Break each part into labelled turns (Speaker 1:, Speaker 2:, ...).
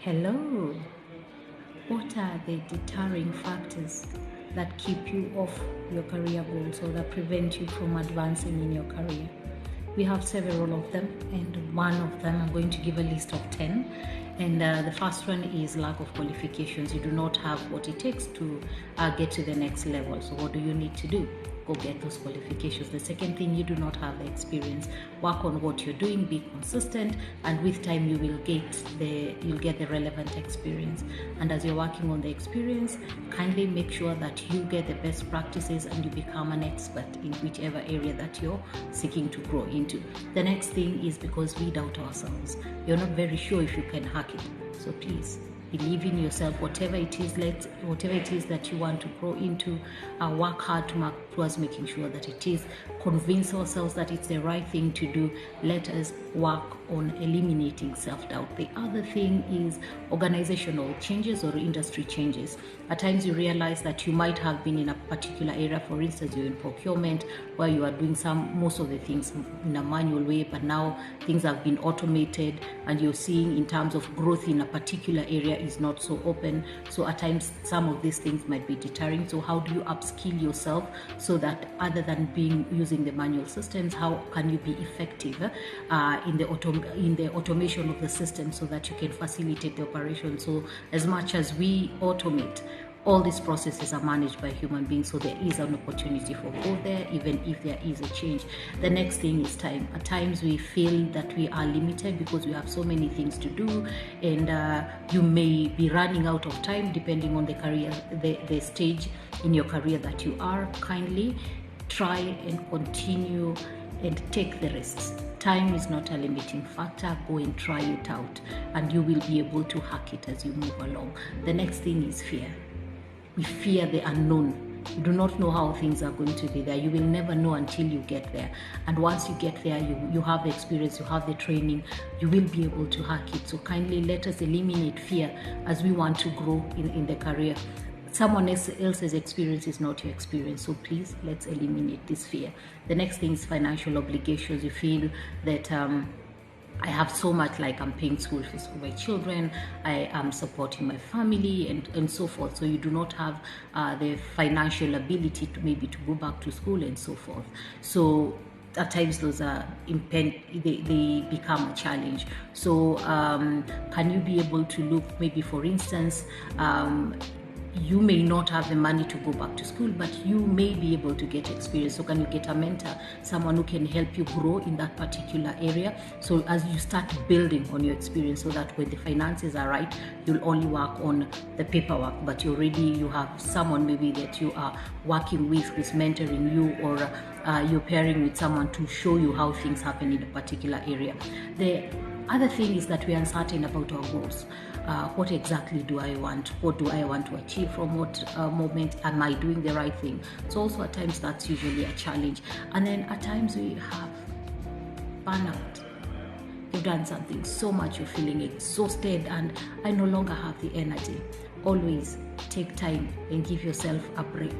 Speaker 1: Hello. What are the deterring factors that keep you off your career goals or that prevent you from advancing in your career? We have several of them, and one of them, I'm going to give a list of 10. And the first one is lack of qualifications. You do not have what it takes to get to the next level. So, what do you need to do? Go get those qualifications. The second thing, you do not have the experience. Work on what you're doing, be consistent, and with time you'll get the relevant experience. And as you're working on the experience, kindly make sure that you get the best practices and you become an expert in whichever area that you're seeking to grow into. The next thing is because we doubt ourselves. You're not very sure if you can hack it. So please believe in yourself. Whatever it is that you want to grow into, work hard towards making sure that it is. Convince ourselves that it's the right thing to do. Let us work on eliminating self-doubt. The other thing is organizational changes or industry changes. At times you realize that you might have been in a particular area. For instance, you're in procurement where you are doing most of the things in a manual way, but now things have been automated and you're seeing in terms of growth in a particular area is not so open. So at times some of these things might be deterring. So how do you upskill yourself so that other than using the manual systems, how can you be effective in the automation of the system so that you can facilitate the operation? So as much as we automate, all these processes are managed by human beings, so there is an opportunity for growth there, even if there is a change. The next thing is time. At times we feel that we are limited because we have so many things to do, and you may be running out of time depending on the career, the stage in your career that you are. Kindly try and continue and take the risks. Time is not a limiting factor. Go and try it out, and you will be able to hack it as you move along. The next thing is fear. We fear the unknown. You do not know how things are going to be there. You will never know until you get there. And once you get there, you have the experience, you have the training, you will be able to hack it. So kindly let us eliminate fear as we want to grow in the career. Someone else's experience is not your experience, so please let's eliminate this fear. The next thing is financial obligations. You feel that I have so much, like I'm paying school fees for my children, I am supporting my family, and so forth. So you do not have the financial ability to go back to school and so forth. So at times those are they become a challenge. So can you be able to look, maybe for instance, you may not have the money to go back to school, but you may be able to get experience. So can you get a mentor, someone who can help you grow in that particular area? So as you start building on your experience, so that when the finances are right, you'll only work on the paperwork, but you have someone maybe that you are working with who's mentoring you, or you're pairing with someone to show you how things happen in a particular area. The other thing is that we are uncertain about our goals. What exactly do I want? What do I want to achieve from what moment? Am I doing the right thing? So also at times that's usually a challenge. And then at times we have burnout. You've done something so much, you're feeling exhausted, and I no longer have the energy. Always take time and give yourself a break.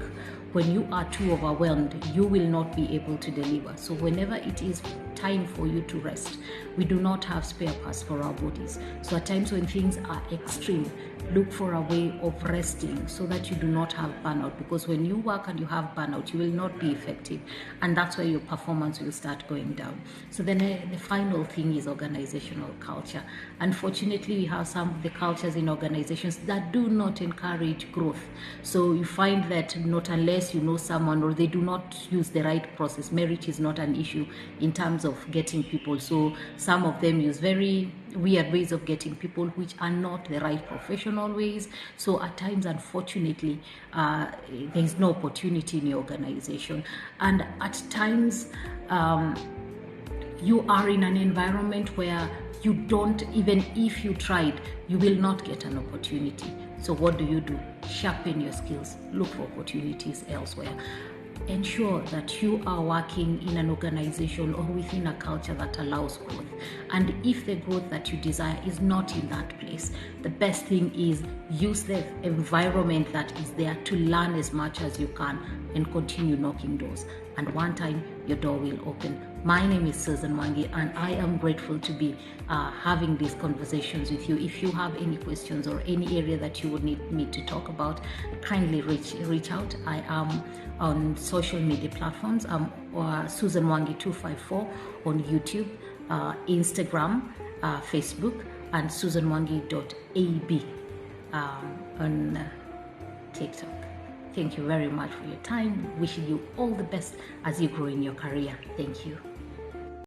Speaker 1: When you are too overwhelmed, you will not be able to deliver. So whenever it is time for you to rest, we do not have spare parts for our bodies. So at times when things are extreme, look for a way of resting so that you do not have burnout, because when you work and you have burnout, you will not be effective, and that's where your performance will start going down. So then the final thing is organizational culture. Unfortunately, we have some of the cultures in organizations that do not encourage growth. So you find that not unless you know someone, or they do not use the right process, merit is not an issue in terms of getting people. So some of them use very weird ways of getting people, which are not the right professional ways. So at times, unfortunately, there is no opportunity in your organization, and at times you are in an environment where you don't, even if you tried, you will not get an opportunity. So what do? Sharpen your skills, look for opportunities elsewhere. Ensure that you are working in an organization or within a culture that allows growth. And if the growth that you desire is not in that place, the best thing is use the environment that is there to learn as much as you can and continue knocking doors. And one time your door will open. My name is Susan Mwangi, and I am grateful to be having these conversations with you. If you have any questions or any area that you would need me to talk about, kindly reach out. I am on social media platforms. I'm Susan Mwangi 254 on YouTube, Instagram, Facebook, and susanmwangi.ab on TikTok. Thank you very much for your time. Wishing you all the best as you grow in your career. Thank you.